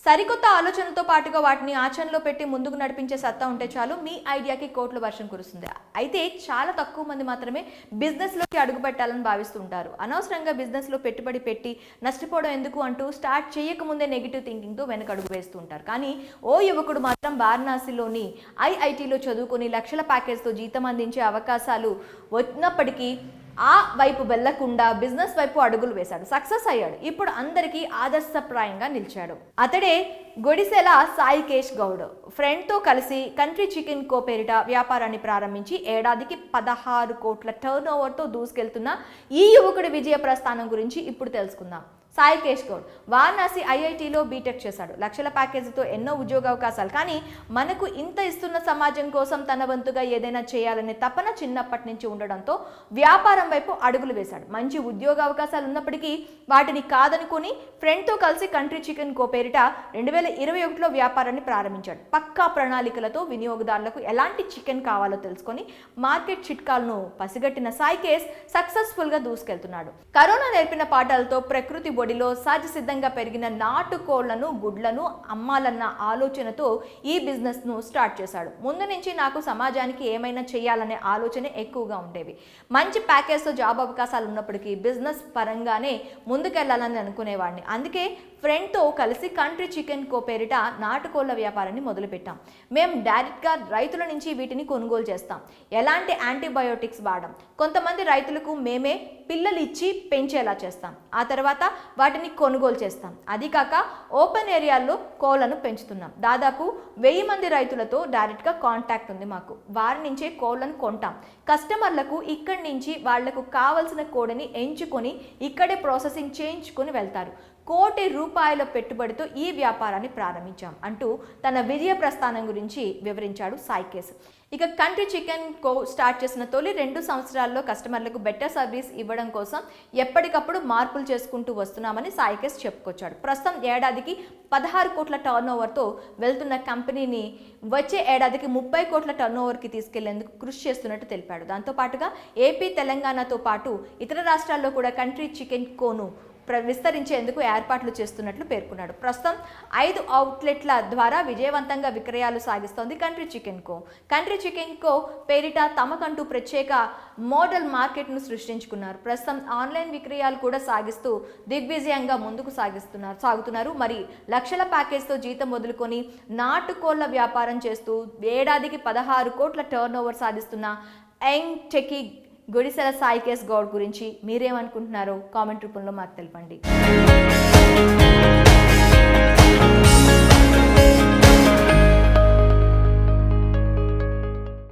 సరికొత్త ఆలోచనతో పాటుగా వాటిని ఆచరణలో పెట్టి ముందుకు నడిపించే సత్తా ఉంటే చాలు మీ ఐడియాకి కోట్ల వర్షం కురుస్తుంది. అయితే చాలా తక్కువ మంది మాత్రమే బిజినెస్లోకి అడుగు పెట్టాలని భావిస్తూ ఉంటారు. అనవసరంగా బిజినెస్లో పెట్టుబడి పెట్టి నష్టపోవడం ఎందుకు అంటూ స్టార్ట్ చేయకముందే నెగిటివ్ థింకింగ్తో వెనకడుగు వేస్తూ ఉంటారు. కానీ ఓ యువకుడు మాత్రం వారణాసిలోని ఐఐటీలో చదువుకొని లక్షల ప్యాకేజ్తో జీతం అందించే అవకాశాలు వచ్చినప్పటికీ ఆ వైపు వెళ్లకుండా బిజినెస్ వైపు అడుగులు వేశాడు. సక్సెస్ అయ్యాడు. ఇప్పుడు అందరికీ ఆదర్శప్రాయంగా నిలిచాడు. అతడే గుడిసెల సాయికేష్ గౌడ్. ఫ్రెండ్తో కలిసి కంట్రీ చికెన్ కో పేరిట వ్యాపారాన్ని ప్రారంభించి ఏడాదికి 16 కోట్ల టర్న్ ఓవర్తో దూసుకెళ్తున్న ఈ యువకుడి విజయ ప్రస్థానం గురించి ఇప్పుడు తెలుసుకుందాం. సాయికేష్ గౌడ్ వారణాసి ఐఐటీలో బీటెక్ చేశాడు. లక్షల ప్యాకేజీతో ఎన్నో ఉద్యోగ అవకాశాలు. కానీ మనకు ఇంత ఇస్తున్న సమాజం కోసం తన వంతుగా ఏదైనా చేయాలనే తపన చిన్నప్పటి నుంచి ఉండడంతో వ్యాపారం వైపు అడుగులు వేశాడు. మంచి ఉద్యోగ అవకాశాలు ఉన్నప్పటికీ వాటిని కాదనుకొని ఫ్రెండ్తో కలిసి కంట్రీ చికెన్ కో పేరిట 2021లో వ్యాపారాన్ని ప్రారంభించాడు. పక్కా ప్రణాళికలతో వినియోగదారులకు ఎలాంటి చికెన్ కావాలో తెలుసుకొని మార్కెట్ చిట్కాలను పసిగట్టిన సాయికేష్ సక్సెస్ఫుల్గా దూసుకెళ్తున్నాడు. కరోనా నేర్పిన పాఠాలతో ప్రకృతి బొడిలో సహజ సిద్ధంగా పెరిగిన నాటుకోళ్లను గుడ్లను అమ్మాలన్న ఆలోచనతో ఈ బిజినెస్ ను స్టార్ట్ చేశాడు. ముందు నుంచి నాకు సమాజానికి ఏమైనా చేయాలనే ఆలోచన ఎక్కువగా ఉండేవి. మంచి ప్యాకేజ్తో జాబ్ అవకాశాలు ఉన్నప్పటికీ బిజినెస్ పరంగానే ముందుకెళ్లాలని అనుకునేవాడిని. అందుకే ఫ్రెండ్తో కలిసి కంట్రీ చికెన్ కో పేరిట నాటుకోళ్ల వ్యాపారాన్ని మొదలుపెట్టాం. మేము డైరెక్ట్గా రైతుల నుంచి వీటిని కొనుగోలు చేస్తాం. ఎలాంటి యాంటీబయోటిక్స్ వాడాం. కొంతమంది రైతులకు మేమే పిల్లలు ఇచ్చి పెంచేలా చేస్తాం. ఆ తర్వాత వాటిని కొనుగోలు చేస్తాం. అది కాక ఓపెన్ ఏరియాల్లో కోళ్లను పెంచుతున్నాం. దాదాపు 1000 మంది రైతులతో డైరెక్ట్గా కాంటాక్ట్ ఉంది మాకు. వారి నుంచే కోళ్లను కొంటాం. కస్టమర్లకు ఇక్కడి నుంచి వాళ్లకు కావలసిన కోడిని ఎంచుకొని ఇక్కడే ప్రాసెసింగ్ చేయించుకొని వెళ్తారు. ₹1,00,00,000 పెట్టుబడితో ఈ వ్యాపారాన్ని ప్రారంభించాం అంటూ తన విజయ ప్రస్థానం గురించి వివరించాడు సాయికేష్. ఇక కంట్రీ చికెన్ కో స్టార్ట్ చేసిన తొలి 2 సంవత్సరాల్లో కస్టమర్లకు బెటర్ సర్వీస్ ఇవ్వడం కోసం ఎప్పటికప్పుడు మార్పులు చేసుకుంటూ వస్తున్నామని సాయికేష్ చెప్పుకొచ్చాడు. ప్రస్తుతం ఏడాదికి 16 కోట్ల టర్న్ ఓవర్తో వెళ్తున్న కంపెనీని వచ్చే ఏడాదికి 30 కోట్ల టర్న్ ఓవర్కి తీసుకెళ్లేందుకు కృషి చేస్తున్నట్టు తెలిపాడు. దాంతోపాటుగా ఏపీ, తెలంగాణతో పాటు ఇతర రాష్ట్రాల్లో కూడా కంట్రీ చికెన్ కోను విస్తరించేందుకు ఏర్పాట్లు చేస్తున్నట్లు పేర్కొన్నాడు. ప్రస్తుతం 5 అవుట్లెట్ల ద్వారా విజయవంతంగా విక్రయాలు సాగిస్తోంది కంట్రీ చికెన్ కో. కంట్రీ చికెన్ కో పేరిట తమకంటూ ప్రత్యేక మోడల్ మార్కెట్ను సృష్టించుకున్నారు. ప్రస్తుతం ఆన్లైన్ విక్రయాలు కూడా సాగిస్తూ దిగ్విజయంగా ముందుకు సాగుతున్నారు. మరి లక్షల ప్యాకేజ్తో జీతం వదులుకొని నాటుకోళ్ల వ్యాపారం చేస్తూ ఏడాదికి 16 కోట్ల టర్న్ ఓవర్ సాధిస్తున్న యంగ్ టెకీ గుడిసెల సాయికేష్ గౌడ్ గురించి మీరేమనుకుంటున్నారో కామెంట్ రూపంలో మాకు తెలపండి.